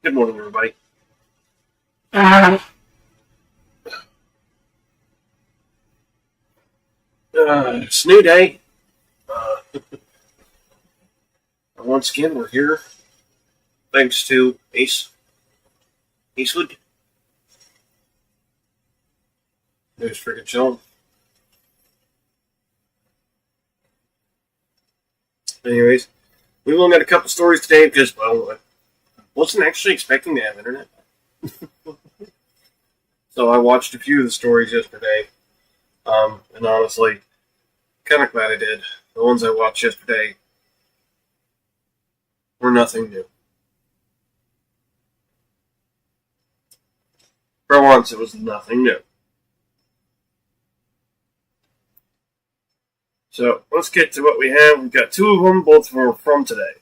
Good morning, everybody. It's a new day. Once again, we're here. Thanks to Eastwood. There's freaking chilling. Anyways, we've only got a couple stories today because, well, I wasn't actually expecting to have internet. So I watched a few of the stories yesterday. And honestly, kind of glad I did. The ones I watched yesterday were nothing new. For once, it was nothing new. So let's get to what we have. We've got two of them, both were from today.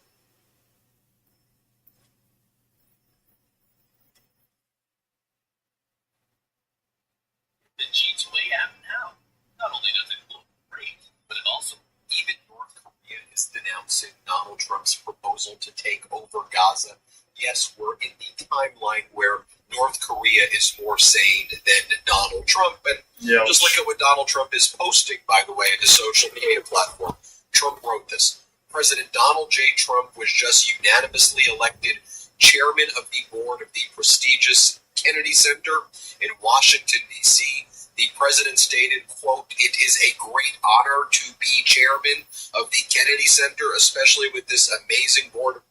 The G2A app now. Not only does it look great, but it also, even North Korea is denouncing Donald Trump's proposal to take over Gaza. Yes, we're in the timeline where North Korea is more sane than Donald Trump. And just look at what Donald Trump is posting, by the way, in his social media platform. Trump wrote this. President Donald J. Trump was just unanimously elected chairman of the board of the prestigious Kennedy Center in Washington, D.C. The president stated, quote, "It is a great honor to be chairman of the Kennedy Center, especially with this amazing board."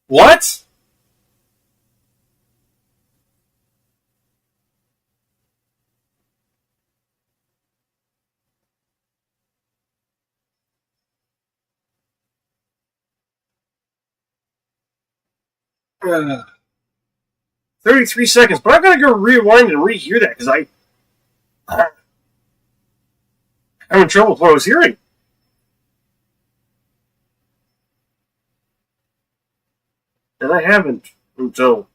What? Uh, 33 seconds, but I gotta go rewind and rehear that because I'm having trouble with what I was hearing. And I haven't until.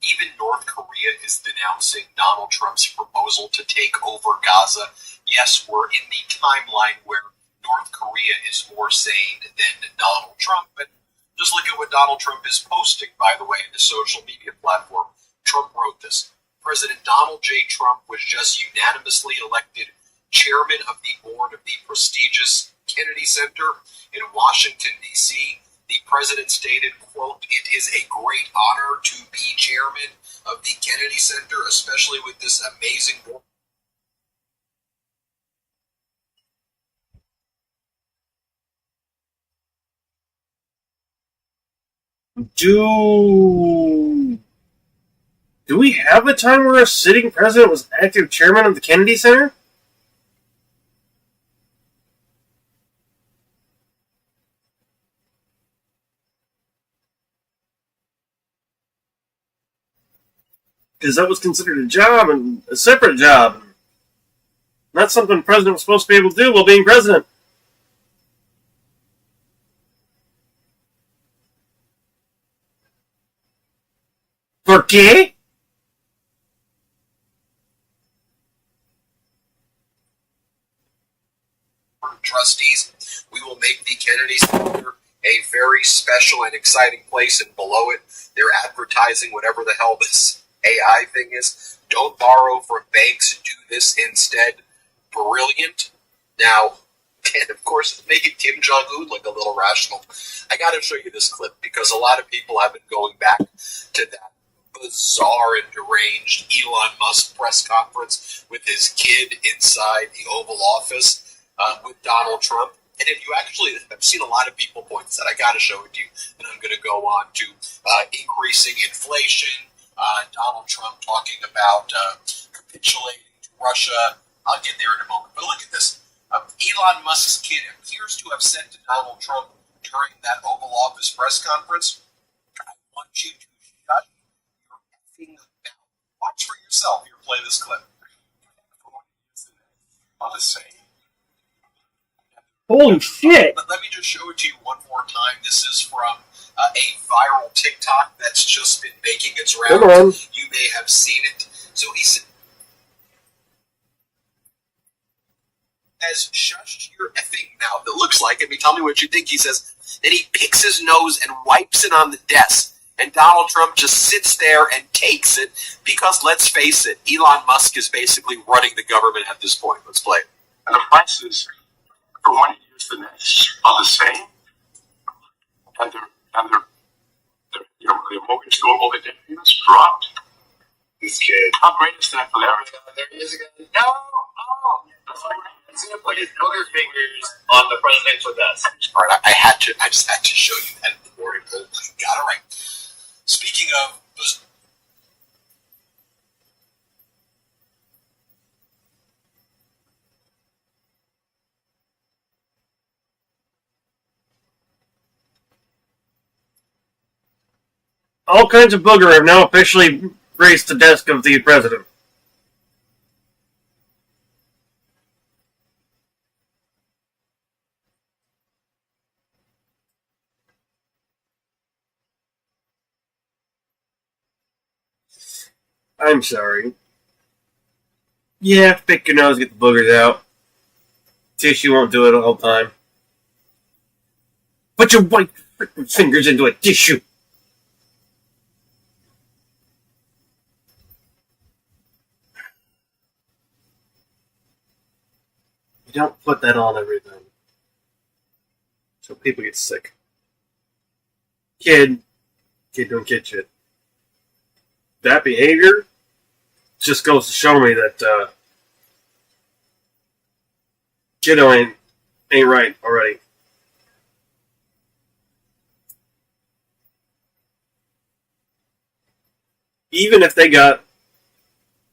Even North Korea is denouncing Donald Trump's proposal to take over Gaza. Yes, we're in the timeline where North Korea is more sane than Donald Trump. But just look at what Donald Trump is posting, by the way, in his social media platform. Trump wrote this. President Donald J. Trump was just unanimously elected chairman of the board of the prestigious Kennedy Center in Washington, D.C. The president stated, quote, "It is a great honor to be chairman of the Kennedy Center, especially with this amazing board." Do we have a time where a sitting president was active chairman of the Kennedy Center? Because that was considered a job and a separate job. Not something the president was supposed to be able to do while being president. ¿Por qué? Trustees, we will make the Kennedy Center a very special and exciting place, and below it, they're advertising whatever the hell this AI thing is. Don't borrow from banks, do this instead. Brilliant. Now, and of course, it's making Kim Jong-un look a little rational. I gotta show you this clip because a lot of people have been going back to that bizarre and deranged Elon Musk press conference with his kid inside the Oval Office with Donald Trump. And if you actually, I've seen a lot of people point this out. I got to show it to you. And I'm going to go on to increasing inflation, Donald Trump talking about capitulating to Russia. I'll get there in a moment. But look at this. Elon Musk's kid appears to have said to Donald Trump during that Oval Office press conference, "I want you to shut your effing mouth." Watch for yourself. Here, play this clip. On the same. Holy shit! But let me just show it to you one more time. This is from a viral TikTok that's just been making its rounds. You may have seen it. So he said, "As shush your effing mouth." It looks like, I mean, tell me what you think. He says, then he picks his nose and wipes it on the desk. And Donald Trump just sits there and takes it because, let's face it, Elon Musk is basically running the government at this point. Let's play it. And the prices from one year to the next are the same, and the mortgage global debt payments dropped. This kid. How great is that for Larry? There he is again. No! Oh! He's going to put his booger fingers on the presidential desk. All right, I just had to show you that before it pulled. Got it right. Speaking of all kinds of booger have now officially graced the desk of the president. I'm sorry. Yeah, pick your nose, get the boogers out. Tissue won't do it all the time. Put your white fingers into a tissue. You don't put that on everything. So people get sick. Kid doing kid shit. That behavior just goes to show me that kiddo ain't right already. Even if they got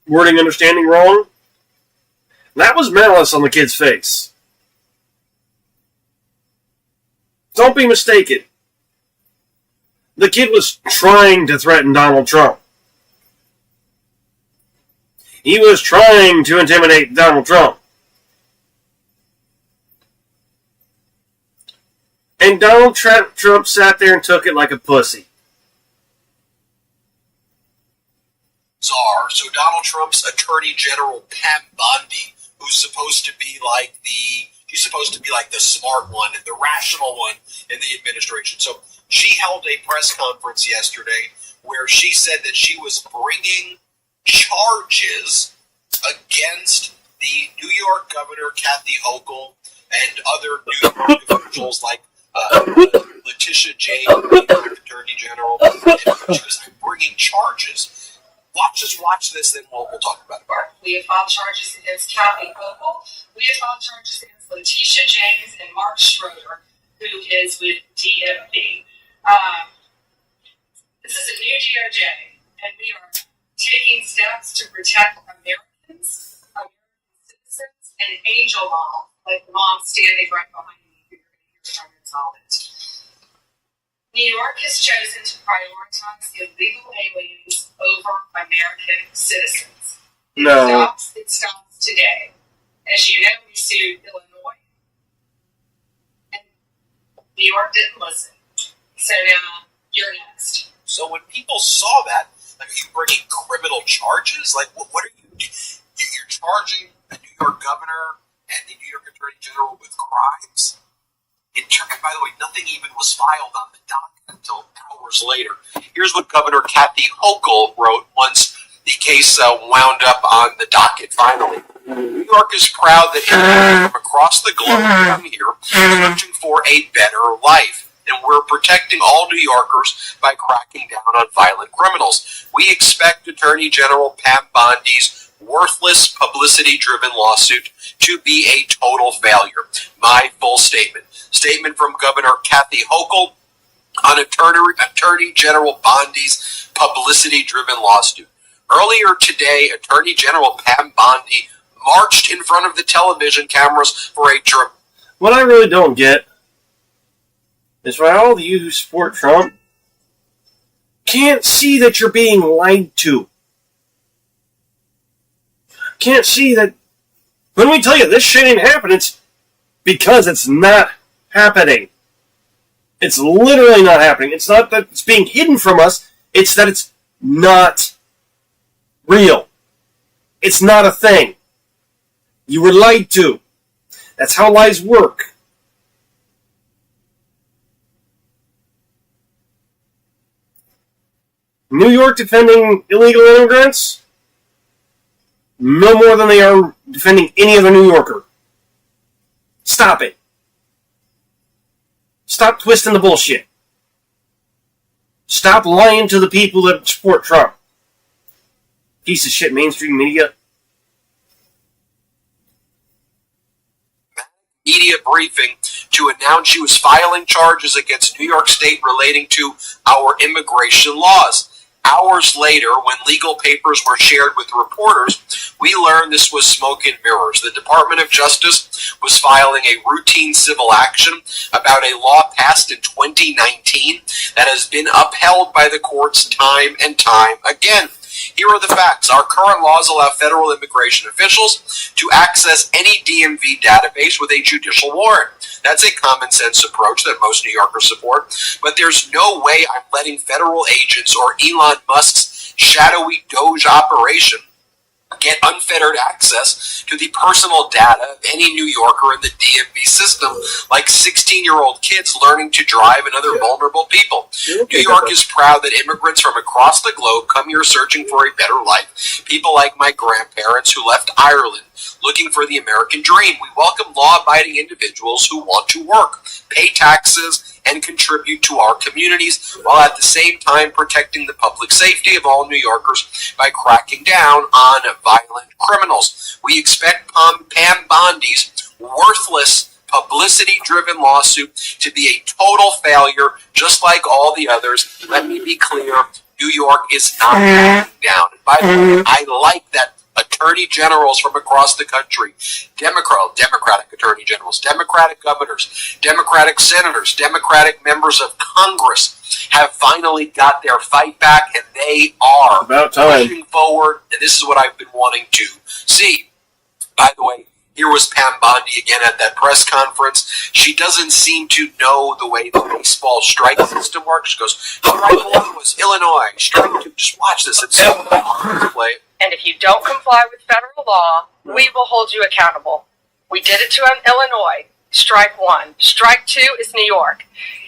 wording understanding wrong, that was malice on the kid's face. Don't be mistaken. The kid was trying to threaten Donald Trump. He was trying to intimidate Donald Trump. And Donald Trump sat there and took it like a pussy. Czar. So Donald Trump's Attorney General Pam Bondi, who's supposed to be like the smart one and the rational one in the administration. So she held a press conference yesterday where she said that she was bringing charges against the New York Governor Kathy Hochul and other New York officials like Letitia James, the Attorney General. She was bringing charges. Watch this, then we'll talk about it. We have filed charges against Kathy Hochul. We have filed charges against Letitia James and Mark Schroeder, who is with DMV. This is a new DOJ, and we are taking steps to protect Americans, American citizens, and Angel Mom, like the mom standing right behind me here trying to solve it. New York has chosen to prioritize illegal aliens over American citizens. It stops today. As you know, we sued Illinois. And New York didn't listen. So now you're next. So when people saw that, like, are you bringing criminal charges? Like, what are you? You're charging the New York governor and the New York Attorney General with crimes? By the way, nothing even was filed on the docket until hours later. Here's what Governor Kathy Hochul wrote once the case wound up on the docket, finally. New York is proud that immigrants from across the globe come here searching for a better life. And we're protecting all New Yorkers by cracking down on violent criminals. We expect Attorney General Pam Bondi's worthless, publicity-driven lawsuit to be a total failure. My full statement. Statement from Governor Kathy Hochul on Attorney General Bondi's publicity-driven lawsuit. Earlier today, Attorney General Pam Bondi marched in front of the television cameras for a trip. What I really don't get is why all of you who support Trump can't see that you're being lied to. Can't see that when we tell you this shit ain't happening, it's because it's not happening. It's literally not happening. It's not that it's being hidden from us. It's that it's not real. It's not a thing. You were lied to. That's how lies work. New York defending illegal immigrants no more than they are defending any other New Yorker. Stop it. Stop twisting the bullshit. Stop lying to the people that support Trump. Piece of shit mainstream media. Media briefing to announce she was filing charges against New York State relating to our immigration laws. Hours later, when legal papers were shared with reporters, we learned this was smoke and mirrors. The Department of Justice was filing a routine civil action about a law passed in 2019 that has been upheld by the courts time and time again. Here are the facts. Our current laws allow federal immigration officials to access any DMV database with a judicial warrant. That's a common sense approach that most New Yorkers support, but there's no way I'm letting federal agents or Elon Musk's shadowy Doge operation get unfettered access to the personal data of any New Yorker in the DMV system, like 16-year-old kids learning to drive and other vulnerable people. New York is proud that immigrants from across the globe come here searching for a better life. People like my grandparents who left Ireland looking for the American dream. We welcome law-abiding individuals who want to work, pay taxes, and contribute to our communities, while at the same time protecting the public safety of all New Yorkers by cracking down on violent criminals. We expect Pam Bondi's worthless, publicity-driven lawsuit to be a total failure, just like all the others. Let me be clear, New York is not backing down. And by the way, I like that attorney generals from across the country, Democratic attorney generals, Democratic governors, Democratic senators, Democratic members of Congress have finally got their fight back, and they are pushing forward, and this is what I've been wanting to see. By the way, here was Pam Bondi again at that press conference. She doesn't seem to know the way the baseball strike system works. She goes, strike one was Illinois, strike two, just watch this, it's so hard to play. And if you don't comply with federal law, we will hold you accountable. We did it to Illinois. Strike one. Strike two is New York.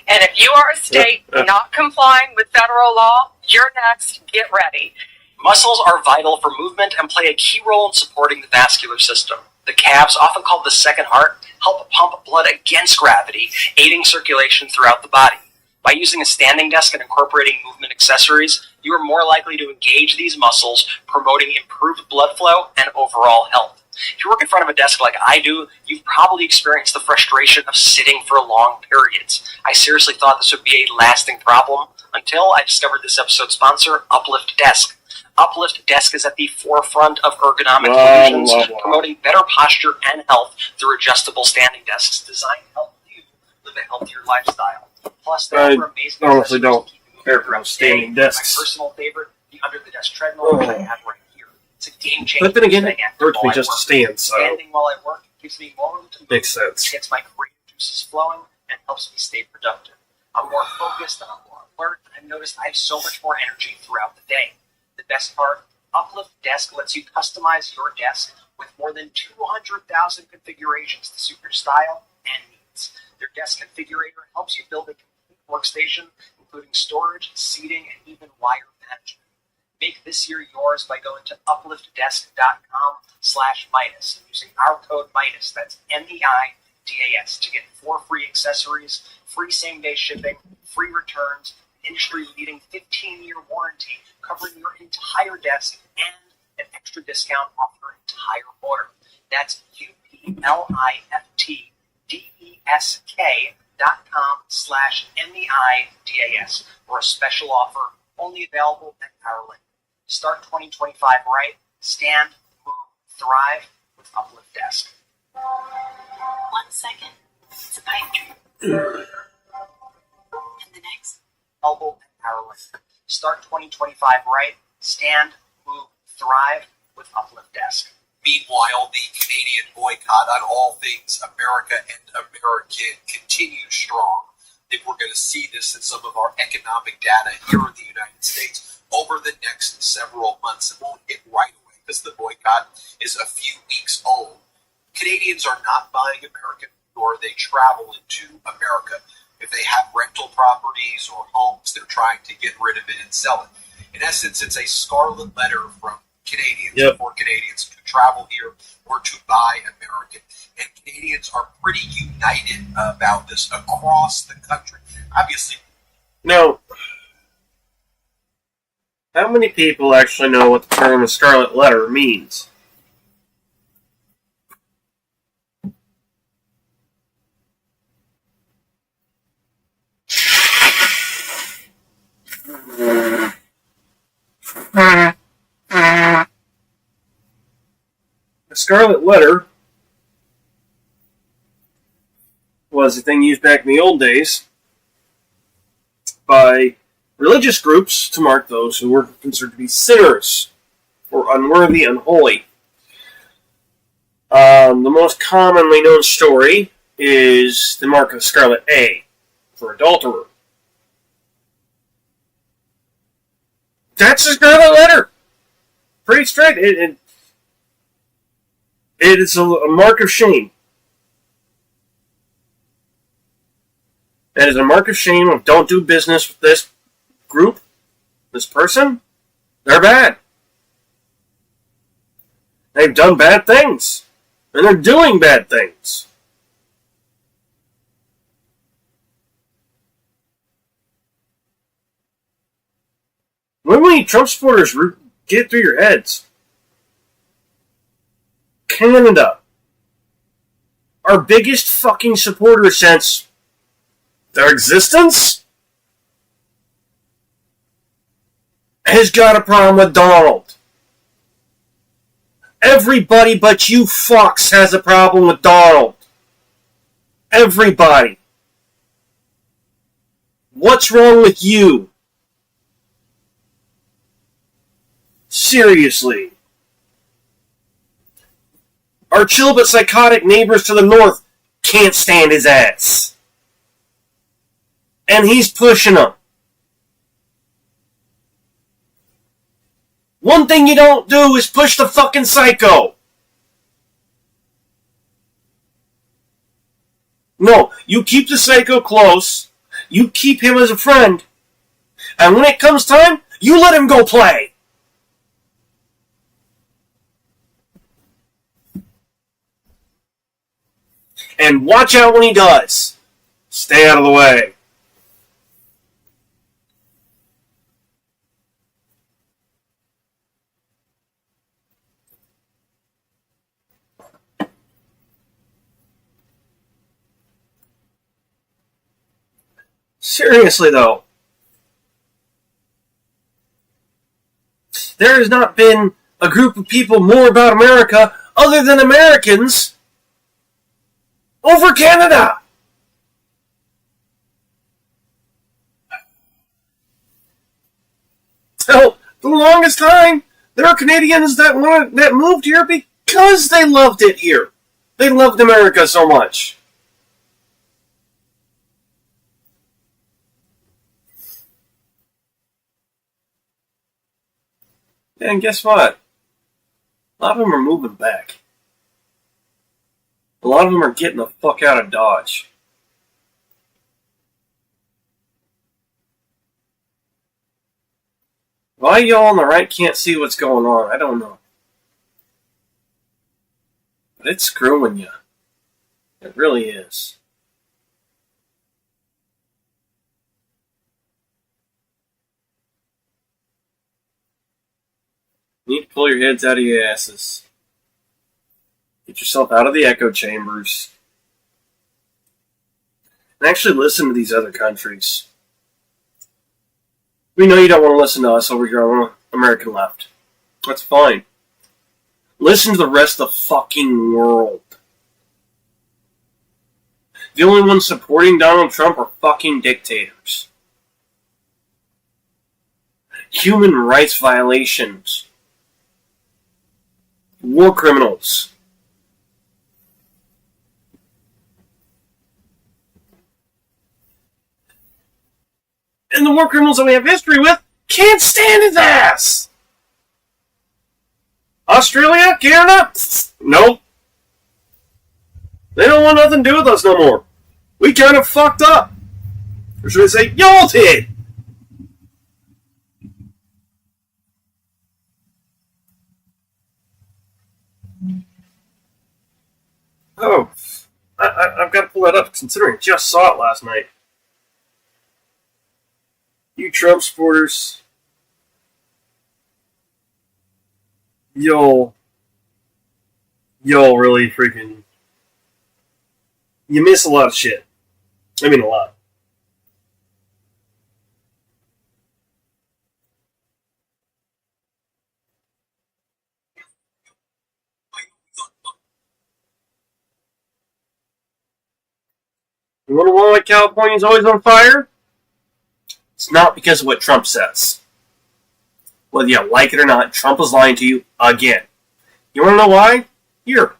And if you are a state not complying with federal law, you're next. Get ready. Muscles are vital for movement and play a key role in supporting the vascular system. The calves, often called the second heart, help pump blood against gravity, aiding circulation throughout the body. By using a standing desk and incorporating movement accessories, you are more likely to engage these muscles, promoting improved blood flow and overall health. If you work in front of a desk like I do, you've probably experienced the frustration of sitting for long periods. I seriously thought this would be a lasting problem until I discovered this episode's sponsor, Uplift Desk. Uplift Desk is at the forefront of ergonomic solutions, promoting better posture and health through adjustable standing desks designed to help you live a healthier lifestyle. Plus, they offer amazing honestly don't accessories to keep you care moving for throughout the standing day. desks. My personal favorite, the under-the-desk treadmill, which I have right here. It's a game-changer. But then again, it thing hurts me while I just to work. stand, so Standing while I work gives me more room to move, makes sense. gets my creative juices flowing, and helps me stay productive. I'm more focused, I'm more alert, and I've noticed I have so much more energy throughout the day. The best part, Uplift Desk lets you customize your desk with more than 200,000 configurations to suit your style and needs. Their desk configurator helps you build a complete workstation, including storage, seating, and even wire management. Make this year yours by going to upliftdesk.com/Midas and using our code Midas, that's MEIDAS, to get 4 free accessories, free same-day shipping, free returns, industry-leading 15-year warranty covering your entire desk, and an extra discount off your entire order. That's upliftdesk.com/MEIDAS for a special offer only available at our link. Start 2025 right. Stand, move, thrive with Uplift Desk. 1 second. It's a pipe dream. And the next? Available at our link. Start 2025 right. Stand, move, thrive with Uplift Desk. Meanwhile, the Canadian boycott on all things America and American continues strong. I think we're going to see this in some of our economic data here in the United States over the next several months. It won't hit right away because the boycott is a few weeks old. Canadians are not buying American, nor they travel into America. If they have rental properties or homes, they're trying to get rid of it and sell it. In essence, it's a scarlet letter from Canadians Yep. for Canadians to travel here or to buy American. And Canadians are pretty united about this across the country. Obviously, Now, how many people actually know what the term scarlet letter means? The scarlet letter was a thing used back in the old days by religious groups to mark those who were considered to be sinners or unworthy, unholy. The most commonly known story is the mark of Scarlet A for adulterer. That's a scarlet letter. Pretty straight. It is a mark of shame. It is a mark of shame of don't do business with this group, this person. They're bad. They've done bad things. And they're doing bad things. When will Trump supporters get through your heads? Canada, our biggest fucking supporter since their existence, has got a problem with Donald. Everybody but you fucks has a problem with Donald. Everybody. What's wrong with you? Seriously. Our chill but psychotic neighbors to the north can't stand his ass. And he's pushing them. One thing you don't do is push the fucking psycho. No, you keep the psycho close. You keep him as a friend. And when it comes time, you let him go play. And watch out when he does. Stay out of the way. Seriously, though, there has not been a group of people more about America other than Americans over Canada. So, the longest time, there are Canadians that moved here because they loved it here. They loved America so much. And guess what? A lot of them are moving back. A lot of them are getting the fuck out of Dodge. Why y'all on the right can't see what's going on, I don't know. But it's screwing you. It really is. You need to pull your heads out of your asses. Get yourself out of the echo chambers. And actually listen to these other countries. We know you don't want to listen to us over here on the American left. That's fine. Listen to the rest of the fucking world. The only ones supporting Donald Trump are fucking dictators. Human rights violations. War criminals. And the war criminals that we have history with can't stand his ass. Australia? Canada? Nope. They don't want nothing to do with us no more. We kind of fucked up. Or should I say, y'all did. considering I just saw it last night. You Trump supporters, you'll really freaking, you miss a lot of shit. I mean, a lot. You wonder why California's always on fire? It's not because of what Trump says. Whether you like it or not, Trump is lying to you again. You want to know why? Here.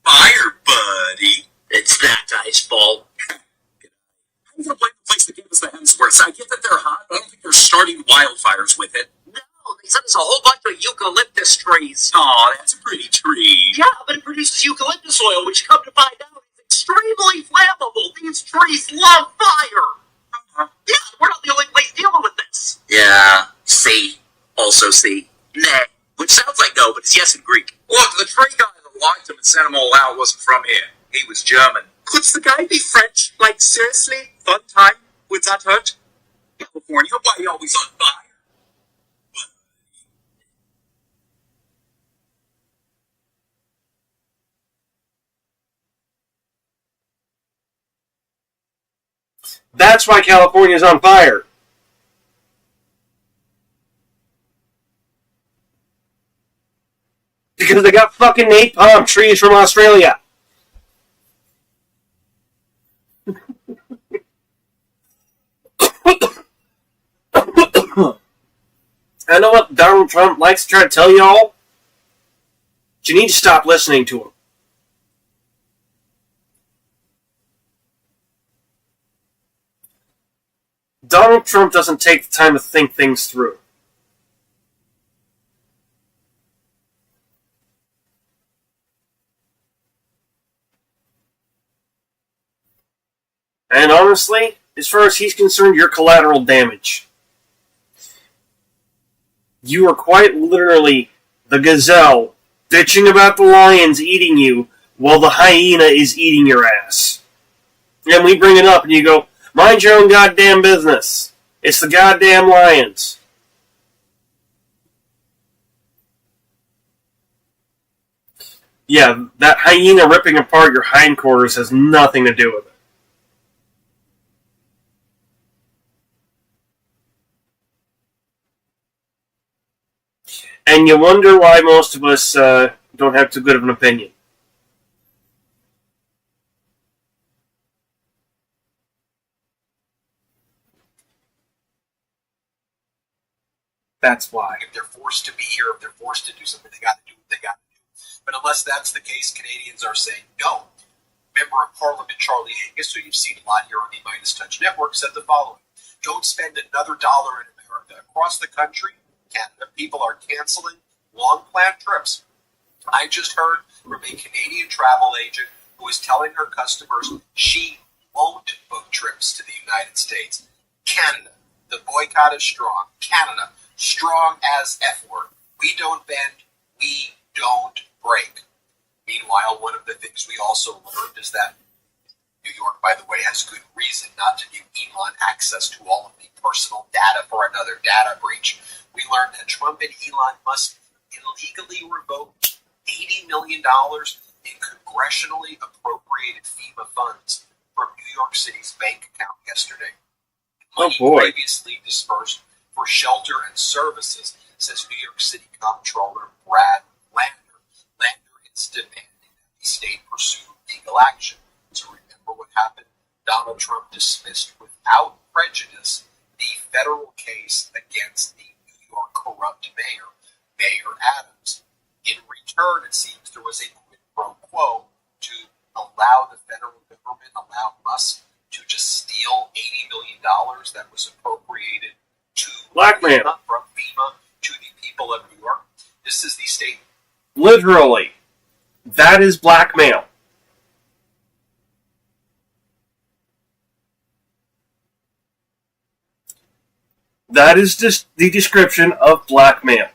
Fire, buddy. It's that guy's fault. I'm going to blame the place that gave us the Hemsworths. I get that they're hot, but I don't think they're starting wildfires with it. No, they sent us a whole bunch of eucalyptus trees. Aw, that's a pretty tree. Yeah, but it produces eucalyptus oil, which, come to find out, is extremely flammable. These trees love fire. Yeah, we're not the only place dealing with this. Yeah, see. Also see. Nah. Which sounds like no, but it's yes in Greek. Look, the tree guy that locked him and sent him all out wasn't from here. He was German. Could the guy be French? Like, seriously? Fun time? Would that hurt? California, why are you always on fire? That's why California's on fire. Because they got fucking napalm trees from Australia. I know what Donald Trump likes to try to tell y'all. But you need to stop listening to him. Donald Trump doesn't take the time to think things through. And honestly, as far as he's concerned, you're collateral damage. You are quite literally the gazelle bitching about the lions eating you while the hyena is eating your ass. And we bring it up and you go, mind your own goddamn business. It's the goddamn lions. Yeah, that hyena ripping apart your hindquarters has nothing to do with it. And you wonder why most of us don't have too good of an opinion. That's why. If they're forced to be here, if they're forced to do something, they got to do what they got to do. But unless that's the case, Canadians are saying no. Member of Parliament Charlie Angus, who you've seen a lot here on the Midas Touch Network, said the following: "Don't spend another dollar in America. Across the country, Canada, people are canceling long-planned trips. I just heard from a Canadian travel agent who is telling her customers she won't book trips to the United States. Canada, the boycott is strong. Canada, strong as F word. We don't bend, we don't break." Meanwhile, one of the things we also learned is that New York, by the way, has good reason not to give Elon access to all of the personal data for another data breach. We learned that Trump and Elon must illegally revoke $80 million in congressionally appropriated FEMA funds from New York City's bank account yesterday. Money previously dispersed for shelter and services, says New York City Comptroller Brad Lander. Lander is demanding that the state pursue legal action. To remember what happened, Donald Trump dismissed without prejudice the federal case against the New York corrupt mayor, Mayor Adams. In return, it seems there was a quid pro quo to allow the federal government, allow Musk to just steal $80 million that was appropriated to Blackmail from FEMA to the people of New York. This is the state. Literally. That is blackmail. That is just the description of blackmail.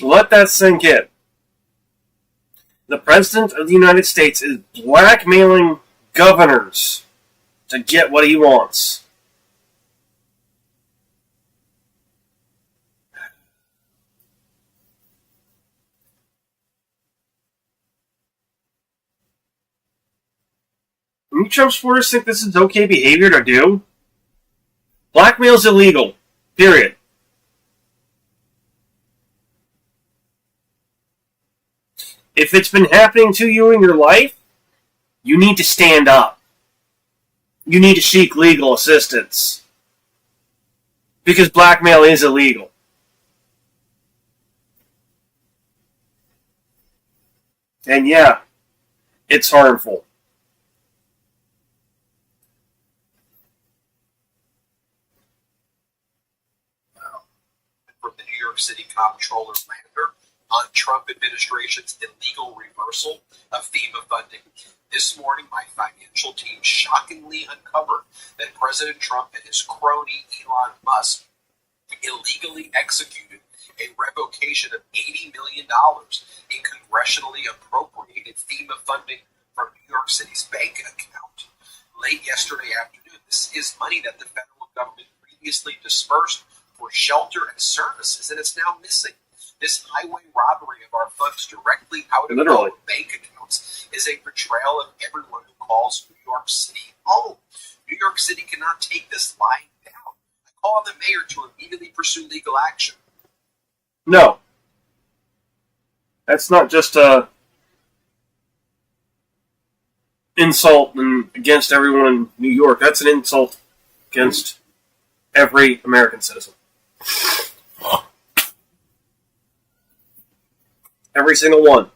Let that sink in. The President of the United States is blackmailing governors to get what he wants. You Trump supporters think this is okay behavior to do? Blackmail's illegal. Period. If it's been happening to you in your life, you need to stand up. You need to seek legal assistance. Because blackmail is illegal. And yeah, it's harmful. From the New York City Comptroller Lander on Trump administration's illegal reversal of FEMA funding. This morning, my financial team shockingly uncovered that President Trump and his crony Elon Musk illegally executed a revocation of $80 million in congressionally appropriated FEMA funding from New York City's bank account. Late yesterday afternoon, this is money that the federal government previously dispersed for shelter and services, and it's now missing. This highway robbery of our funds directly out of our bank accounts is a betrayal of everyone who calls New York City home. New York City cannot take this lying down. I call on the mayor to immediately pursue legal action. No. That's not just a insult against everyone in New York. That's an insult against every American citizen. Every single one.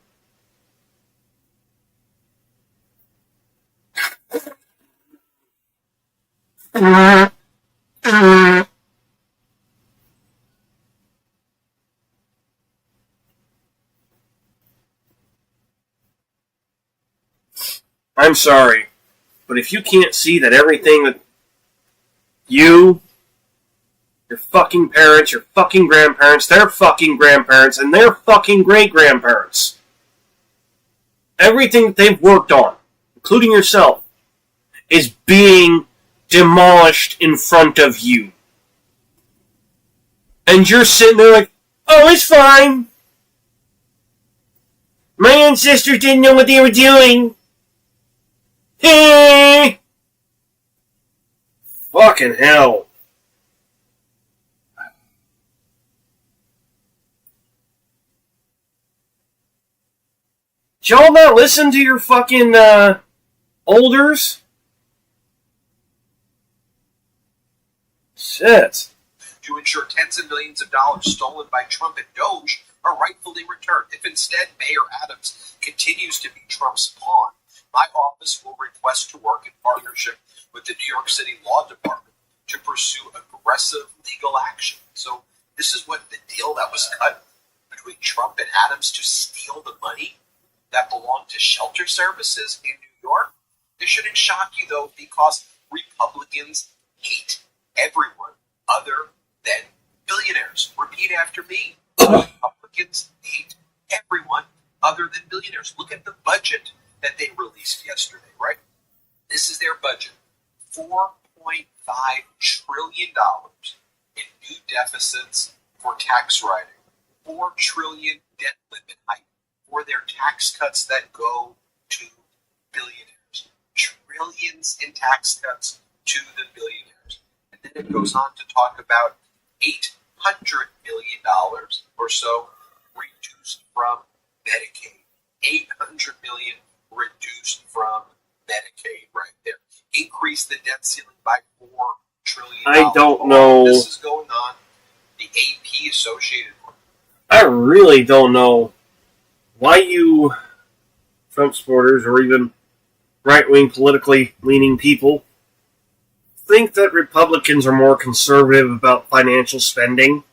I'm sorry, but if you can't see that everything that you, your fucking parents, your fucking grandparents, their fucking grandparents, and their fucking great-grandparents, everything that they've worked on, including yourself, is being demolished in front of you. And you're sitting there like, oh, it's fine. My ancestors didn't know what they were doing. Hey! Fucking hell. Did y'all not listen to your fucking, olders? Shit. To ensure tens of millions of dollars stolen by Trump and Doge are rightfully returned. If instead Mayor Adams continues to be Trump's pawn, my office will request to work in partnership with the New York City Law Department to pursue aggressive legal action. So this is what the deal that was cut between Trump and Adams to steal the money that belonged to shelter services in New York. This shouldn't shock you, though, because Republicans hate everyone other than billionaires. Repeat after me. Republicans hate everyone other than billionaires. Look at the budget that they released yesterday, right? This is their budget. $4.5 trillion in new deficits for tax writing. $4 trillion debt limit hike for their tax cuts that go to billionaires. Trillions in tax cuts to the billionaires. And then it goes on to talk about $800 million or so reduced from Medicaid. $800 million reduced from Medicaid right there. Increase the debt ceiling by $4 trillion. I don't know. This is going on. The AP associated with it. I really don't know why you Trump supporters or even right-wing politically leaning people think that Republicans are more conservative about financial spending.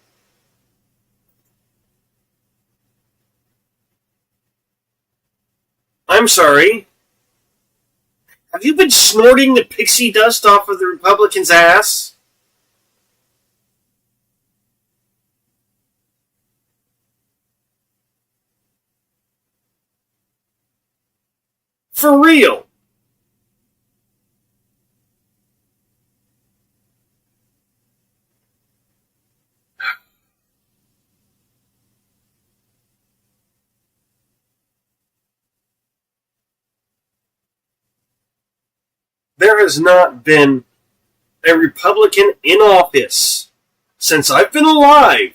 I'm sorry. Have you been snorting the pixie dust off of the Republicans' ass? For real. There has not been a Republican in office since I've been alive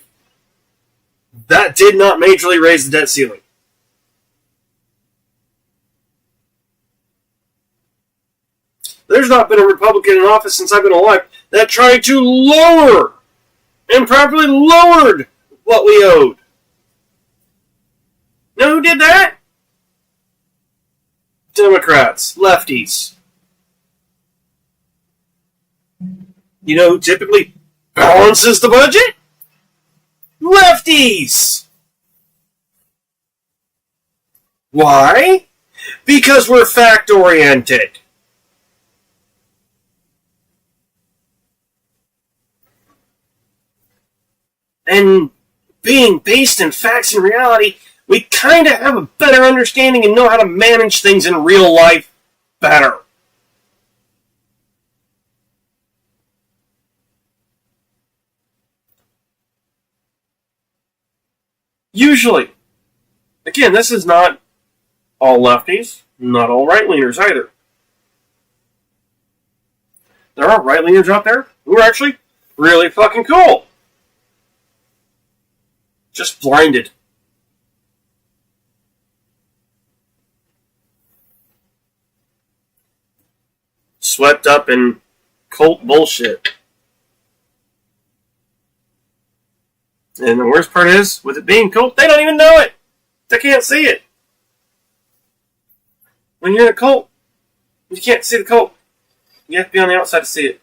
that did not majorly raise the debt ceiling. There's not been a Republican in office since I've been alive that tried to lower and properly lowered what we owed. Know who did that? Democrats, lefties. You know who typically balances the budget? Lefties! Why? Because we're fact-oriented. And being based in facts and reality, we kind of have a better understanding and know how to manage things in real life better. Usually. Again, this is not all lefties, not all right-leaners either. There are right-leaners out there who are actually really fucking cool. Just blinded. Swept up in cult bullshit. And the worst part is, with it being cult, they don't even know it. They can't see it. When you're in a cult, you can't see the cult. You have to be on the outside to see it.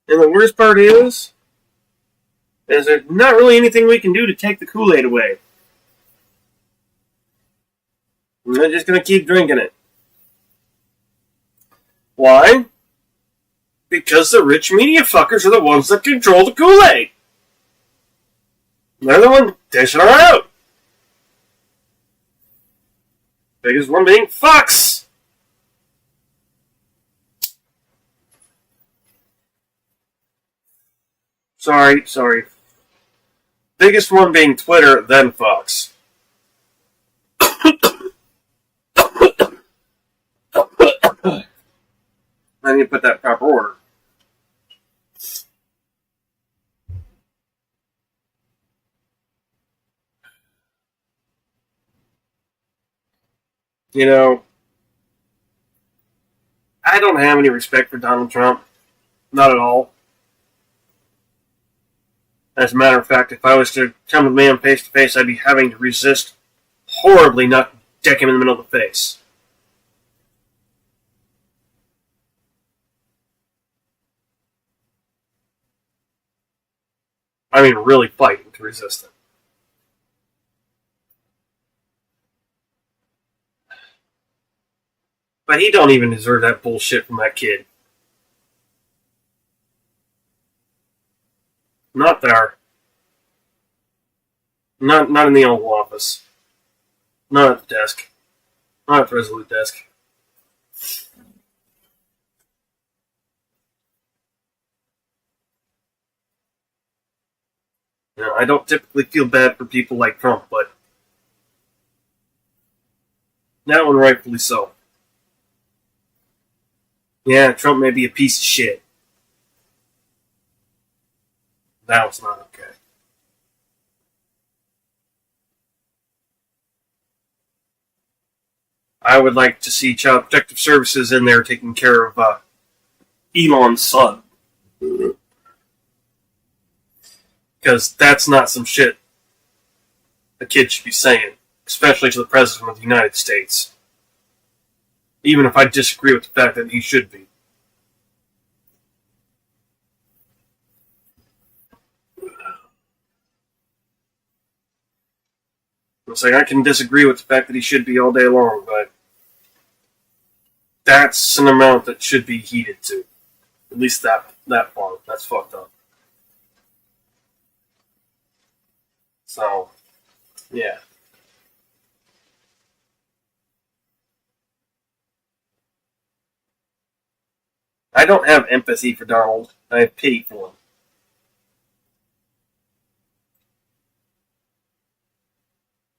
And the worst part is there's not really anything we can do to take the Kool-Aid away. We're just going to keep drinking it. Why? Because the rich media fuckers are the ones that control the Kool-Aid. They're the ones dishing her out. Biggest one being Fox. Sorry. Biggest one being Twitter, then Fox. I need to put that in proper order. You know, I don't have any respect for Donald Trump. Not at all. As a matter of fact, if I was to come with a man face to face, I'd be having to resist horribly not deck him in the middle of the face. I mean, really fighting to resist it. But he don't even deserve that bullshit from that kid. Not there. Not in the Oval Office. Not at the desk. Not at the Resolute desk. You know, I don't typically feel bad for people like Trump, but that one rightfully so. Yeah, Trump may be a piece of shit. That was not okay. I would like to see Child Protective Services in there taking care of Elon's son. Because that's not some shit a kid should be saying, especially to the President of the United States. Even if I disagree with the fact that he should be. It's like I can disagree with the fact that he should be all day long, but That's an amount that should be heeded to. At least that part. That's fucked up. So, yeah. I don't have empathy for Donald. I have pity for him.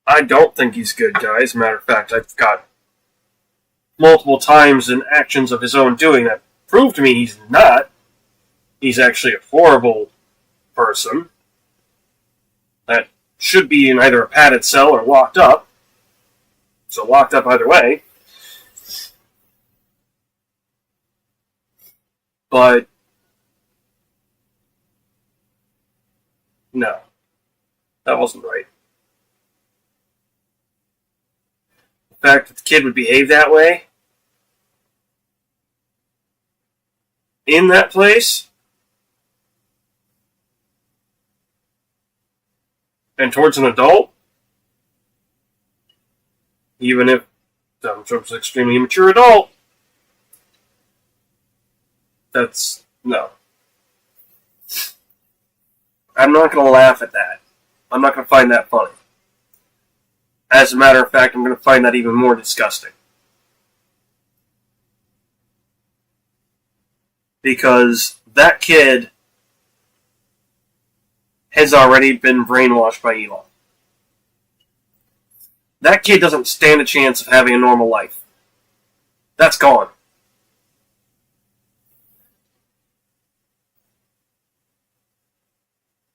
I don't think he's a good guy. As a matter of fact, I've got multiple times in actions of his own doing that prove to me he's not. He's actually a horrible person that should be in either a padded cell or locked up. So locked up either way. But no, that wasn't right. The fact that the kid would behave that way in that place and towards an adult, even if Donald Trump's an extremely immature adult, that's no. I'm not going to laugh at that. I'm not going to find that funny. As a matter of fact, I'm going to find that even more disgusting. Because that kid has already been brainwashed by Elon. That kid doesn't stand a chance of having a normal life. That's gone.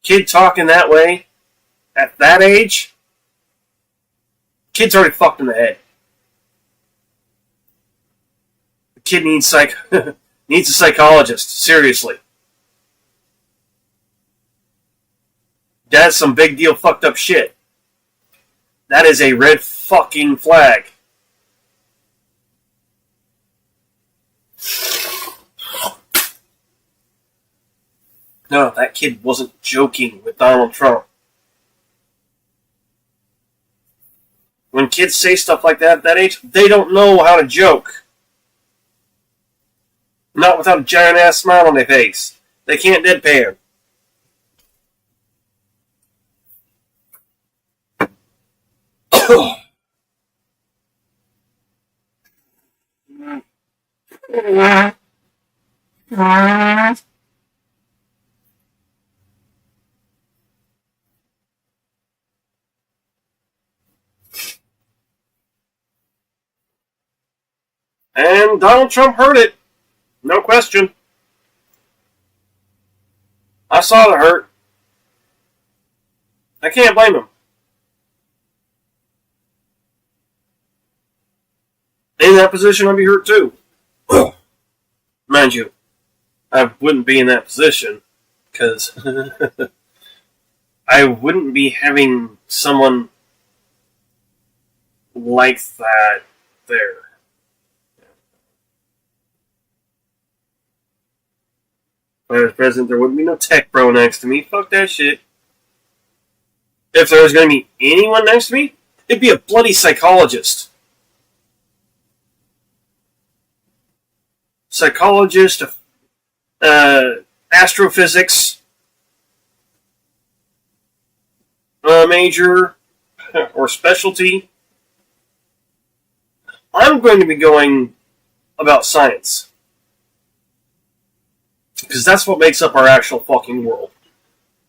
Kid talking that way at that age, kid's already fucked in the head. The kid needs needs a psychologist, seriously. That's some big deal fucked up shit. That is a red fucking flag. No, that kid wasn't joking with Donald Trump. When kids say stuff like that at that age, they don't know how to joke. Not without a giant ass smile on their face. They can't deadpan. And Donald Trump heard it. No question. I saw the hurt. I can't blame him. In that position, I'd be hurt too. Mind you, I wouldn't be in that position because I wouldn't be having someone like that there. If I was president, there wouldn't be no tech bro next to me. Fuck that shit. If there was going to be anyone next to me, it'd be a bloody psychologist. Psychologist, astrophysics major or specialty. I'm going to be going about science. Because that's what makes up our actual fucking world.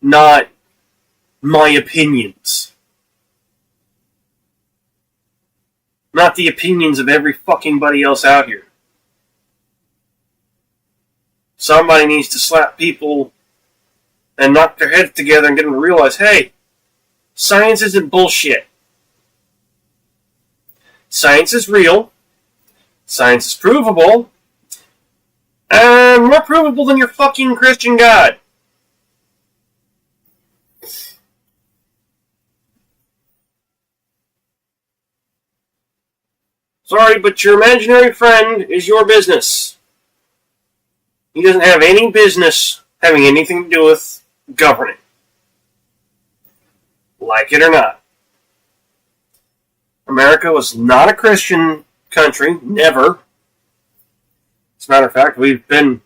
Not my opinions. Not the opinions of every fucking buddy else out here. Somebody needs to slap people and knock their heads together and get them to realize, hey, science isn't bullshit. Science is real. Science is provable. And more provable than your fucking Christian God. Sorry, but your imaginary friend is your business. He doesn't have any business having anything to do with governing. Like it or not. America was not a Christian country, never. a matter of fact, we've been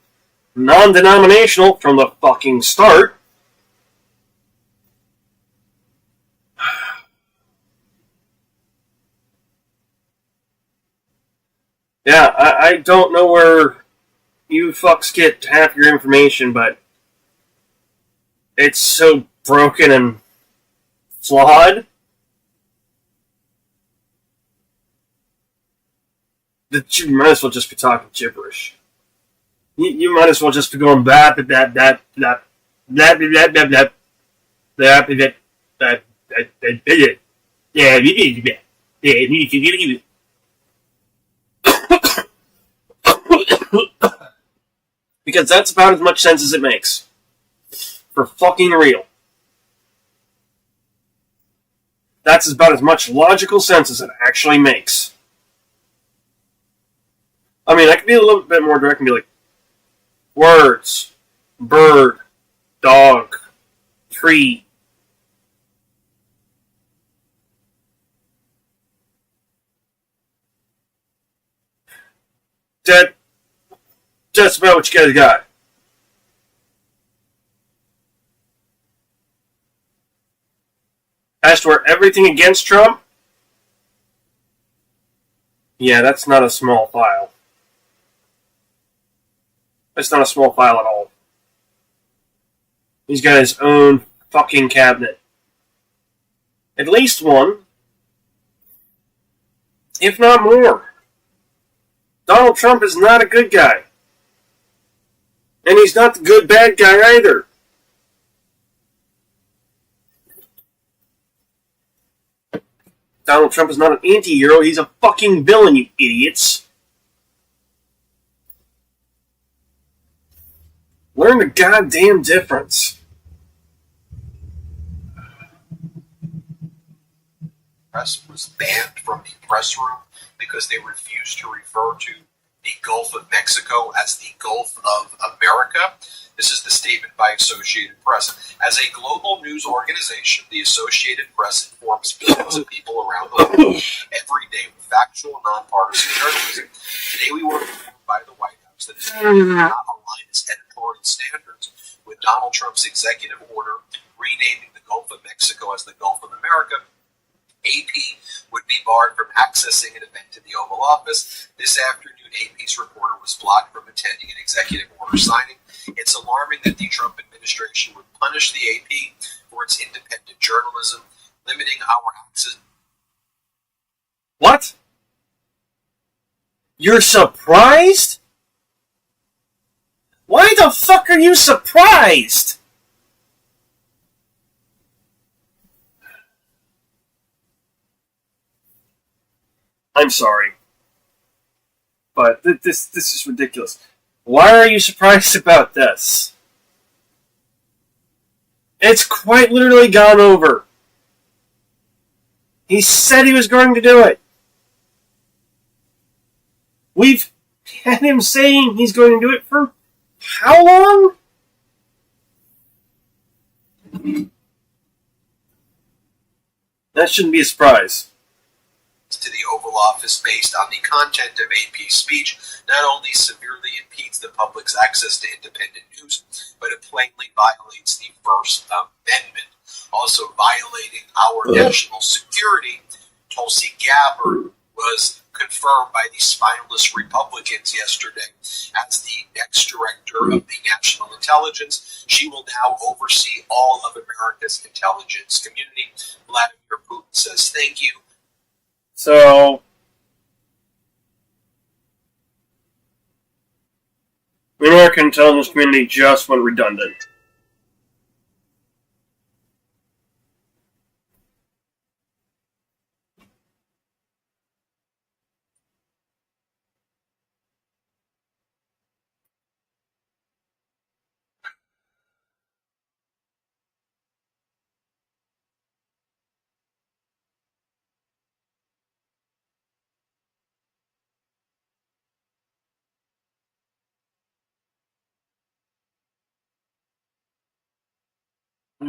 non-denominational from the fucking start. Yeah, I don't know where you fucks get half your information, but it's so broken and flawed that you might as well just be talking gibberish. You might as well just be going blah blah blah blah blah blah blah blah blah blah blah blah blah. Yeah, because that's about as much sense as it makes. For fucking real. That's about as much logical sense as it actually makes. I mean, I could be a little bit more direct and be like, words, bird, dog, tree. That's about what you guys got. As to where everything against Trump, yeah, that's not a small file. That's not a small file at all. He's got his own fucking cabinet. At least one. If not more. Donald Trump is not a good guy. And he's not the good bad guy either. Donald Trump is not an anti-hero, he's a fucking villain, you idiots. Learn the goddamn difference. Press was banned from the press room because they refused to refer to the Gulf of Mexico as the Gulf of America. This is the statement by Associated Press. As a global news organization, the Associated Press informs millions of people around the world every day with factual, nonpartisan journalism. Today we were informed by the White House that it does not align its editorial standards with Donald Trump's executive order renaming the Gulf of Mexico as the Gulf of America. AP would be barred from accessing an event in the Oval Office. This afternoon, AP's reporter was blocked from attending an executive order signing. It's alarming that the Trump administration would punish the AP for its independent journalism, limiting our access. What? You're surprised? Why the fuck are you surprised? I'm sorry. But this is ridiculous. Why are you surprised about this? It's quite literally gone over. He said he was going to do it. We've had him saying he's going to do it for how long? That shouldn't be a surprise. To the Oval Office based on the content of AP's speech not only severely impedes the public's access to independent news, but it plainly violates the First Amendment, also violating our national security. Tulsi Gabbard was confirmed by the spineless Republicans yesterday as the next director of the National Intelligence. She will now oversee all of America's intelligence community. Vladimir Putin says thank you. So, the American intelligence community just went redundant.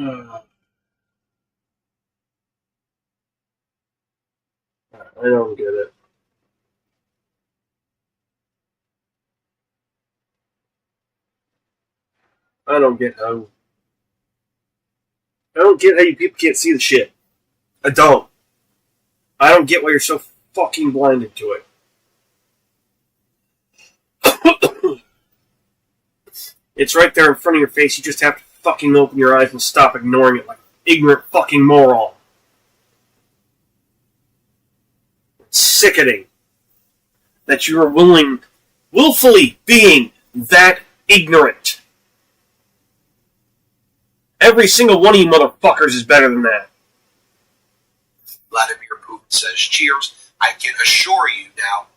I don't get it. I don't get how you people can't see the shit. I don't. I don't get why you're so fucking blinded to it. It's right there in front of your face. You just have to fucking open your eyes and stop ignoring it like an ignorant fucking moron. It's sickening that you are willfully being that ignorant. Every single one of you motherfuckers is better than that. Vladimir Putin says, cheers. I can assure you now.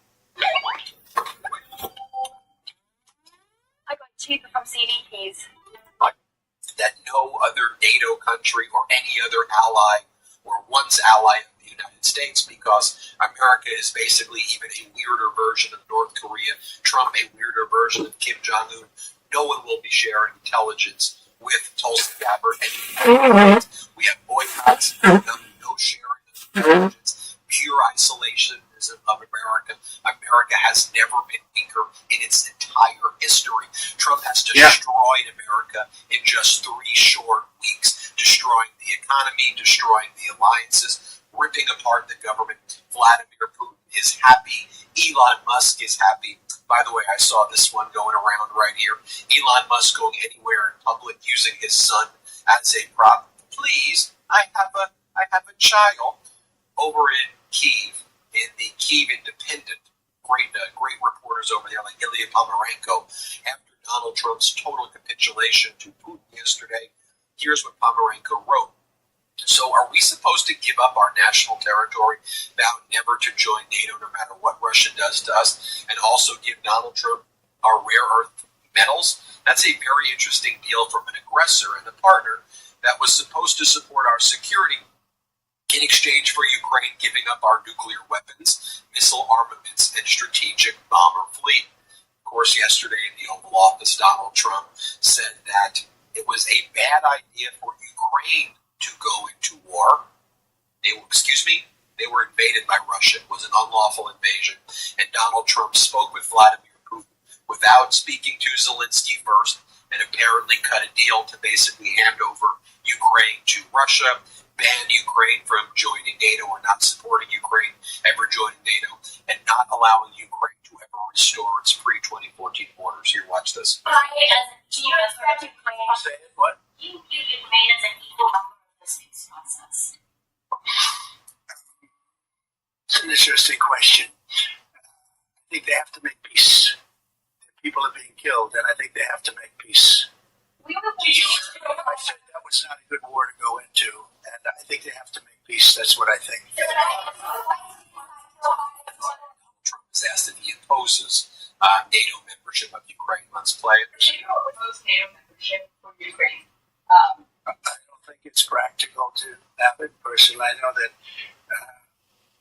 I got cheaper from CDPs. That no other NATO country or any other ally or once ally of the United States, because America is basically even a weirder version of North Korea, Trump a weirder version of Kim Jong-un. No one will be sharing intelligence with Tulsi Gabbard. And we have boycotts, no sharing of intelligence, pure isolationism of America. America has never been weaker in its entire history. Trump has destroyed America in just 3 short weeks, destroying the economy, destroying the alliances, ripping apart the government. Vladimir Putin is happy. Elon Musk is happy. By the way, I saw this one going around right here. Elon Musk going anywhere in public using his son as a prop. Please, I have a child. Over in Kyiv, in the Kyiv Independent, great reporters over there like Ilya Pomerenko. After Donald Trump's total capitulation to Putin yesterday, here's what Pomerenko wrote. So are we supposed to give up our national territory, vow never to join NATO no matter what Russia does to us, and also give Donald Trump our rare earth metals? That's a very interesting deal from an aggressor and a partner that was supposed to support our security in exchange for Ukraine giving up our nuclear weapons, missile armaments, and strategic bomber fleet. Of course, yesterday in the Oval Office, Donald Trump said that it was a bad idea for Ukraine to go into war. They were invaded by Russia. It was an unlawful invasion. And Donald Trump spoke with Vladimir Putin without speaking to Zelensky first, and apparently cut a deal to basically hand over Ukraine to Russia, ban Ukraine from joining NATO or not supporting Ukraine ever joining NATO, and not allowing Ukraine to ever restore its pre-2014 borders. Here, watch this. Do you expect Ukraine? Say it, what? Do you view Ukraine as an equal member of this peace process? It's an interesting question. I think they have to make peace. People are being killed, and I think they have to make peace. I said that was not a good war to go into, and I think they have to make peace. That's what I think. Trump is asked if he opposes NATO membership of Ukraine. Let's play it. Oppose NATO membership for Ukraine. I don't think it's practical to have it. Personally, I know that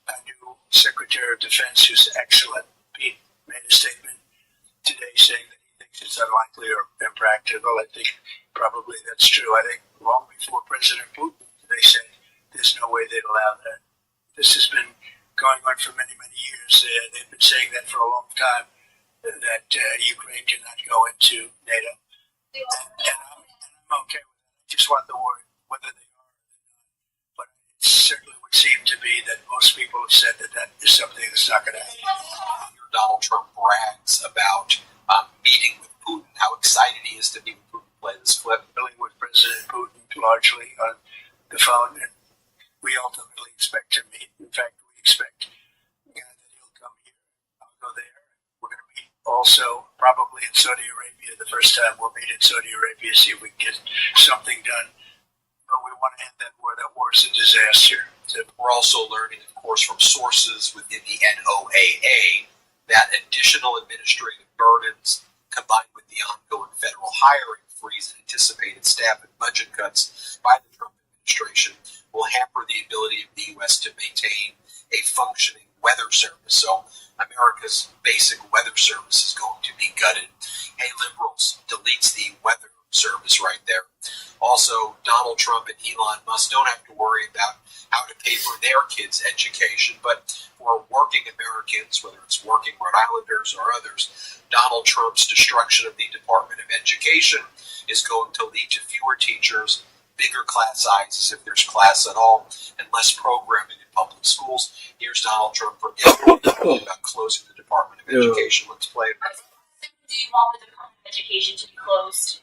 our new Secretary of Defense, who's excellent, Pete, made a statement today saying that he thinks it's unlikely or impractical. I think probably that's true. I think long before President Putin, they said there's no way they'd allow that. This has been going on for many, many years. They've been saying that for a long time, that Ukraine cannot go into NATO. And I'm okay with that. I just want the word, whether they are or not. But it certainly would seem to be that most people have said that that is something that's not going to happen. Donald Trump brags about meeting with Putin, how excited he is to meet with Putin, play this clip. Dealing with President Putin largely on the phone, and we ultimately expect to meet. In fact, we expect that he'll come here. I'll go there. We're going to meet also probably in Saudi Arabia. The first time we'll meet in Saudi Arabia, see if we can get something done. But we want to end that war. That war is a disaster. So we're also learning, of course, from sources within the NOAA that additional administrative burdens combined with the ongoing federal hiring freeze and anticipated staff and budget cuts by the Trump administration will hamper the ability of the U.S. to maintain a functioning weather service. So America's basic weather service is going to be gutted. Hey, liberals, deletes the weather service right there. Also, Donald Trump and Elon Musk don't have to worry about how to pay for their kids' education, but for working Americans, whether it's working Rhode Islanders or others, Donald Trump's destruction of the Department of Education is going to lead to fewer teachers, bigger class sizes if there's class at all, and less programming in public schools. Here's Donald Trump forgetting about closing the Department of Education. Let's play it. Do you want the Department of Education to be closed?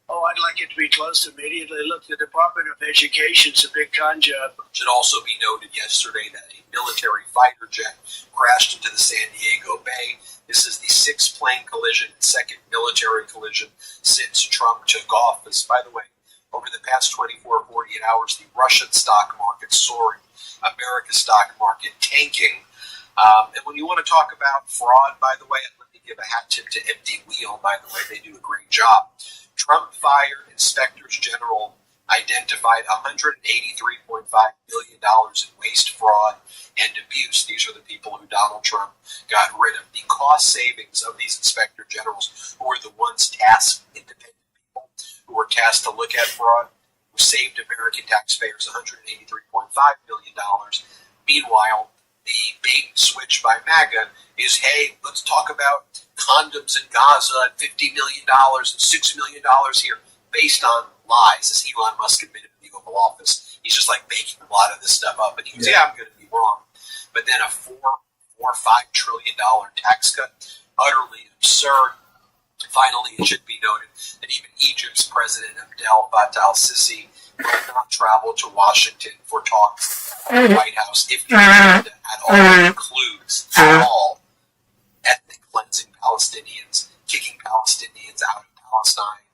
Oh, I'd like it to be closed immediately. Look, the Department of Education's a big con job. Should also be noted yesterday that a military fighter jet crashed into the San Diego Bay. This is the sixth plane collision and second military collision since Trump took office. By the way, over the past 24, 48 hours, the Russian stock market soaring, America's stock market tanking. And when you want to talk about fraud, by the way, let me give a hat tip to Empty Wheel, by the way. They do a great job. Trump fired inspectors general identified $183.5 billion in waste, fraud, and abuse. These are the people who Donald Trump got rid of. The cost savings of these inspector generals, who were the ones tasked, independent people, who were tasked to look at fraud, who saved American taxpayers $183.5 billion. Meanwhile, the bait and switch by MAGA is, hey, let's talk about condoms in Gaza and $50 million and $6 million here, based on lies, as Elon Musk admitted in the Oval Office. He's just like making a lot of this stuff up, and he goes, yeah, I'm going to be wrong. But then a $4 or $5 trillion tax cut, utterly absurd. Finally, it should be noted that even Egypt's President Abdel Fattah al-Sisi will not travel to Washington for talks at the White House if the agenda at all includes at all ethnic cleansing Palestinians, kicking Palestinians out of Palestine.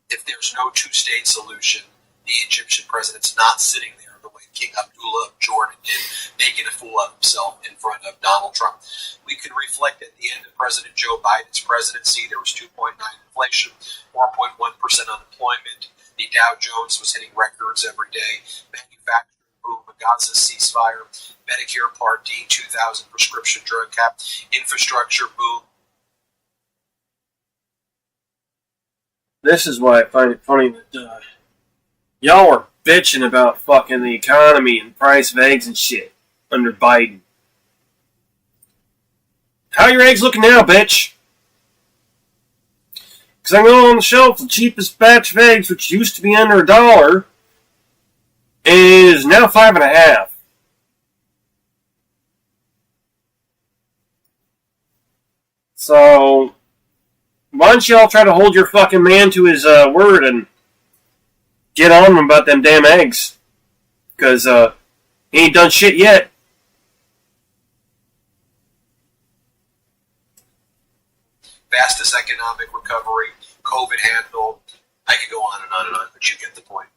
If there's no two-state solution, the Egyptian president's not sitting there the way King Abdullah of Jordan did, making a fool of himself in front of Donald Trump. We can reflect at the end of President Joe Biden's presidency, there was 2.9 inflation, 4.1% unemployment. The Dow Jones was hitting records every day. Manufacturing boom, a Gaza ceasefire, Medicare Part D, 2,000 prescription drug cap, infrastructure boom. This is why I find it funny that y'all are bitching about fucking the economy and price of eggs and shit under Biden. How are your eggs looking now, bitch? Because I go on the shelf, the cheapest batch of eggs, which used to be under $1, is now $5.50. So, why don't y'all try to hold your fucking man to his word and get on him about them damn eggs? Because he ain't done shit yet. Fastest economic recovery, COVID handle. I could go on and on and on, but you get the point.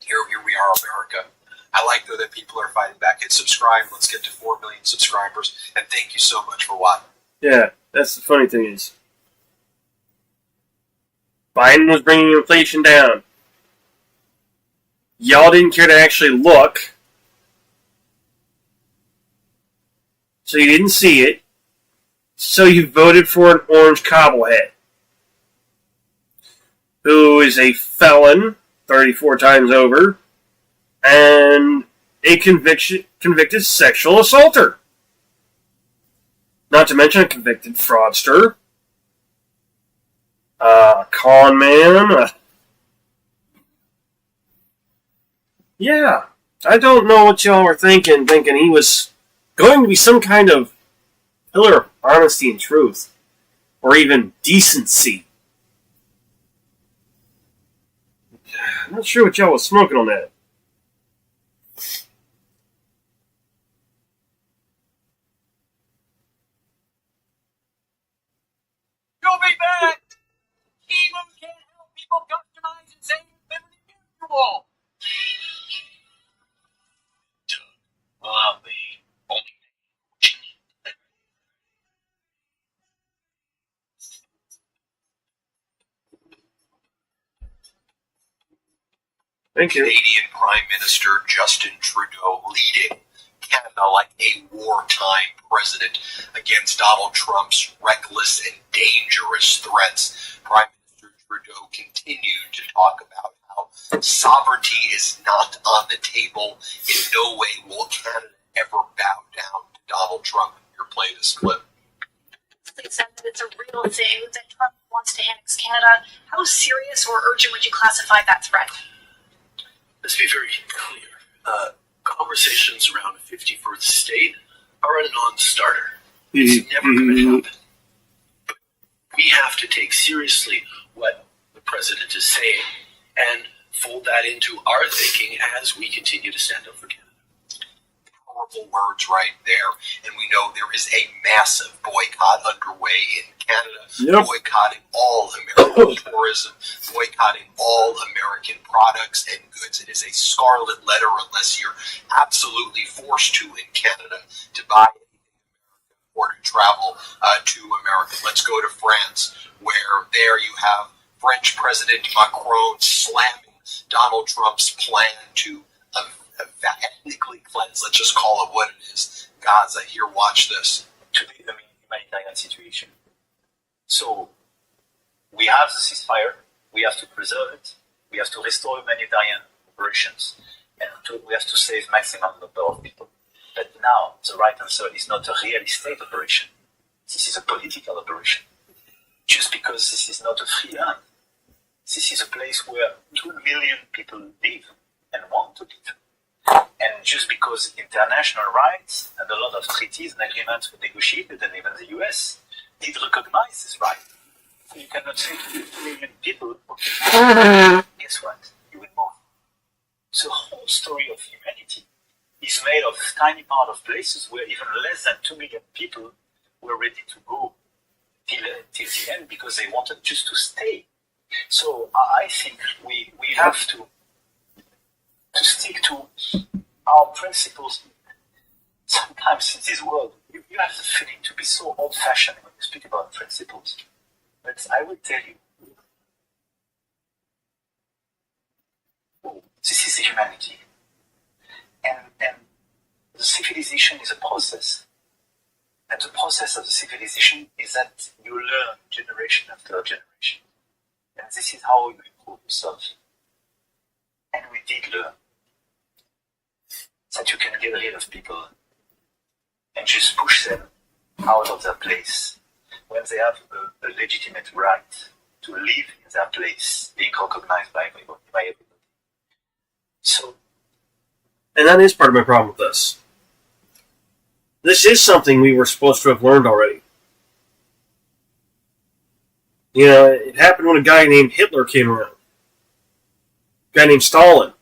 Here we are, America. I like though that people are fighting back. Hit subscribe. Let's get to 4 million subscribers. And thank you so much for watching. Yeah, that's the funny thing is, Biden was bringing inflation down. Y'all didn't care to actually look, so you didn't see it. So you voted for an orange cobblehead, who is a felon 34 times over, and a convicted sexual assaulter. Not to mention a convicted fraudster, con man. Yeah, I don't know what y'all were thinking he was going to be some kind of pillar of honesty and truth, or even decency. I'm not sure what y'all was smoking on that. You'll be back! Even can't help people customize and save them individual! Well, the only Thank you. Canadian Prime Minister Justin Trudeau leading Canada like a wartime president against Donald Trump's reckless and dangerous threats. Prime Minister Trudeau continued to talk about how sovereignty is not on the table. In no way will Canada ever bow down to Donald Trump. Here, play this clip. Accept that it's a real thing that Trump wants to annex Canada, how serious or urgent would you classify that threat? Let's be very clear. Conversations around a 51st state are a non-starter. It's never going to happen. But we have to take seriously what the president is saying and fold that into our thinking as we continue to stand up for Canada. Powerful words right there. And we know there is a massive boycott underway in Canada, boycotting all American tourism, boycotting all American products and goods. It is a scarlet letter unless you're absolutely forced to in Canada to buy anything American or to travel to America. Let's go to France, where there you have French President Macron slamming Donald Trump's plan to ethnically cleanse, let's just call it what it is, Gaza. Here, watch this. Today, the humanitarian situation. So, we have the ceasefire, we have to preserve it, we have to restore humanitarian operations, and we have to save maximum number of people. But now, the right answer is not a real estate operation. This is a political operation. Just because this is not a free land. This is a place where 2 million people live and want to live. And just because international rights and a lot of treaties and agreements were negotiated, and even the US did recognize this right. So you cannot say to 2 million people, okay, guess what? You will move. So the whole story of humanity is made of tiny part of places where even less than 2 million people were ready to go till the end because they wanted just to stay. So I think we have to stick to our principles. Sometimes in this world, you have the feeling to be so old-fashioned when you speak about principles. But I will tell you, this is humanity. And the civilization is a process. And the process of the civilization is that you learn generation after generation. And this is how you improve yourself. And we did learn that you can get rid of people and just push them out of their place when they have a legitimate right to live in their place, being recognized by everybody. So, and that is part of my problem with this. This is something we were supposed to have learned already. You know, it happened when a guy named Hitler came around. A guy named Stalin.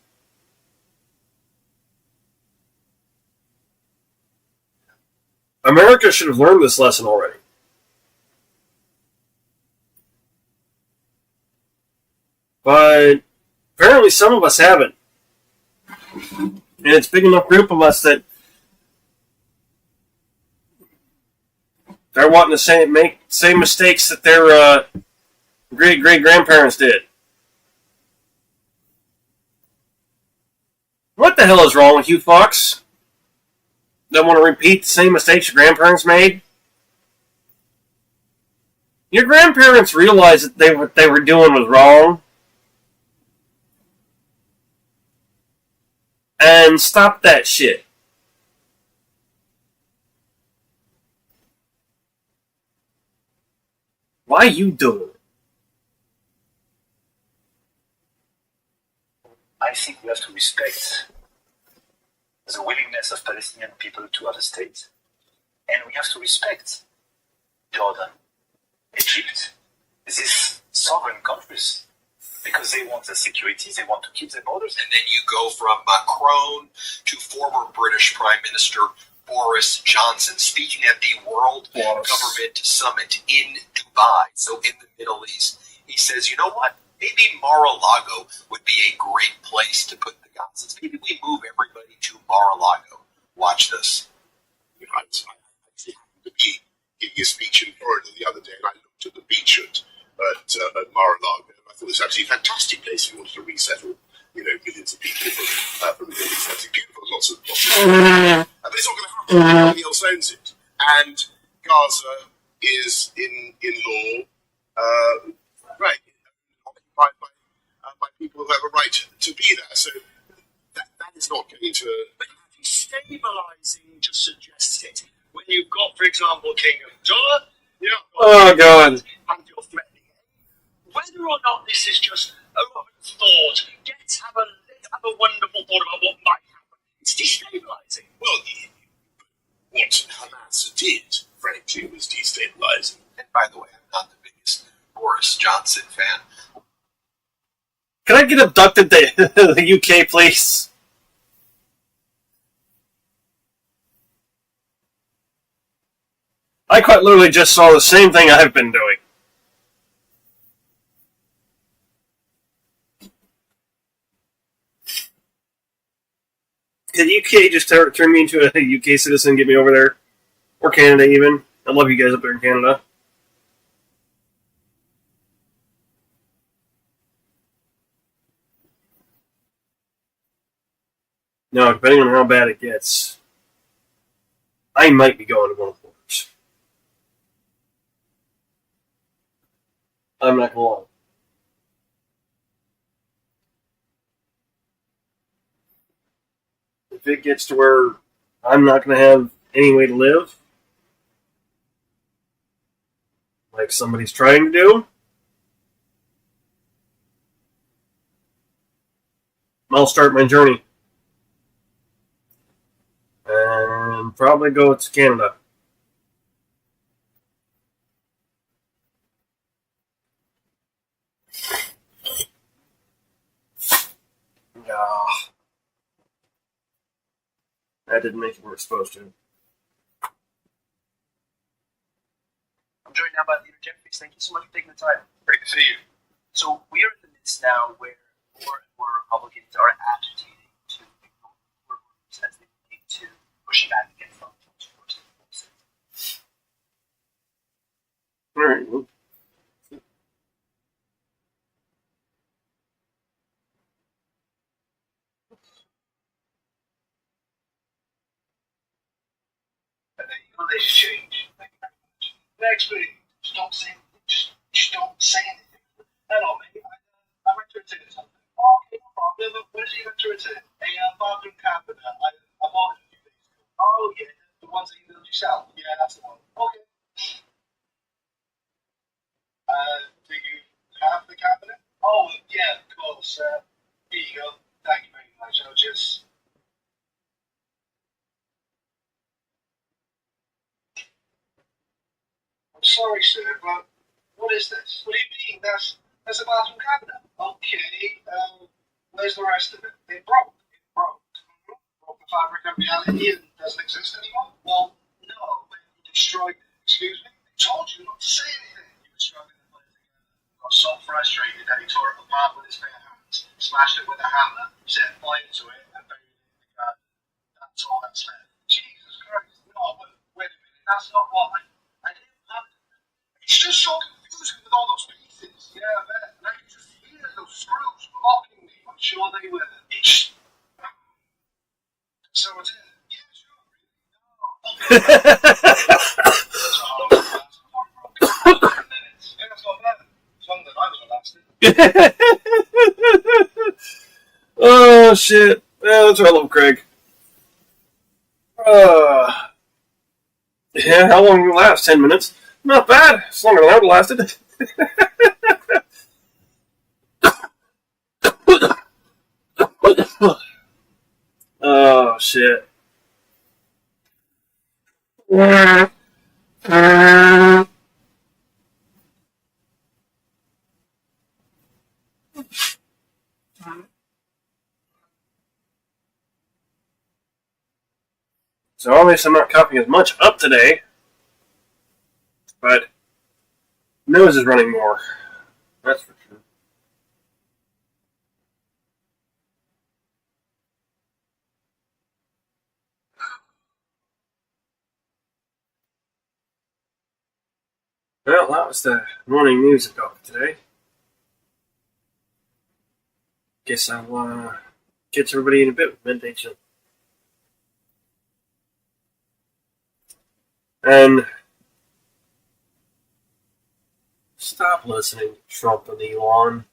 America should have learned this lesson already. But apparently some of us haven't. And it's a big enough group of us that they're wanting to make same mistakes that their great-great-grandparents did. What the hell is wrong with you, Fox? Don't want to repeat the same mistakes your grandparents made? Your grandparents realized that what they were doing was wrong. And stop that shit. Why are you doing it? I think we have to respect the willingness of Palestinian people to have a state. And we have to respect Jordan, Egypt, these sovereign countries, because they want their security, they want to keep their borders. And then you go from Macron to former British Prime Minister Boris Johnson speaking at the World Government Summit in Dubai, so in the Middle East. He says, you know what? Maybe Mar-a-Lago would be a great place to put the Gazans. Maybe we move everybody to Mar-a-Lago. Watch this. You know, I actually happened to be giving a speech in Florida the other day, and I looked at the beach at Mar-a-Lago. I thought it was actually a fantastic place if you wanted to resettle, millions of people from the Middle East. That's beautiful. Lots of but it's not going to happen. Nobody else owns it, and Gaza is in law occupied by people who have a right to be there. So that is not going to. But stabilising just suggests it. When you've got, for example, King Abdullah, oh God, and you're threatening him. When or not this is just a Robin's thought, let's have a wonderful thought about what might happen. It's destabilizing. Well, what Hamas did, frankly, was destabilizing. And by the way, I'm not the biggest Boris Johnson fan. Can I get abducted to the UK, please? I quite literally just saw the same thing I've been doing. Could UK just turn me into a UK citizen and get me over there? Or Canada, even. I love you guys up there in Canada. No, depending on how bad it gets, I might be going to one of the borders. I'm not going to lie. If it gets to where I'm not going to have any way to live, like somebody's trying to do, I'll start my journey. And probably go to Canada. Ah, that didn't make it where it's supposed to. I'm joined now by Leader Jeffries. Thank you so much for taking the time. Great to see you. So we are in the midst now where more and more Republicans are agitating to ignore groups as they need to push back against Donald Trump's forces. All right. Well, And then, they change. Next week, stop saying things. Just don't say anything. Hello, mate. I went to return something. Oh, okay, no problem. What did you went to return? A bathroom cabinet. I bought it a few days ago. Oh, yeah. The ones that you built yourself? Yeah, that's the one. Okay. Do you have the cabinet? Oh, yeah, of course. Here you go. Thank you very much. I'll just... I'm sorry, sir, but what is this? What do you mean? That's a bathroom cabinet. Okay, where's the rest of it? It broke. It broke. Broke the fabric of reality and doesn't exist anymore? Well, no, but you destroyed it. Excuse me? I told you not to say anything. He was struggling to put it together. Got so frustrated that he tore it apart with his bare hands, smashed it with a hammer, set fire to it, and buried it in the garden. That's all that's left. Jesus Christ. No, but wait a minute. That's not what I didn't have. It's just so confusing with all those pieces. Yeah, I bet. And I can just hear those screws blocking me. I'm sure they were. It's... So it's in. Yeah, sure. Really? No. Yeah, that's not bad. As long as I was relaxed. Oh, shit. Yeah, that's why I love Craig. Yeah, how long did it last? 10 minutes? Not bad. It's longer than I would have lasted. Oh, shit. So obviously I'm not coughing as much up today, but nose is running more. That's for sure. Well, that was the morning news I got for today. Guess I'll catch everybody in a bit with meditation. And stop listening to Trump and Elon.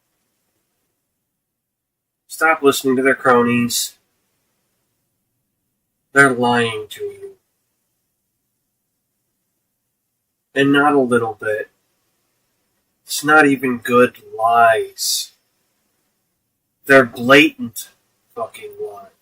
Stop listening to their cronies. They're lying to you. And not a little bit. It's not even good lies. They're blatant fucking lies.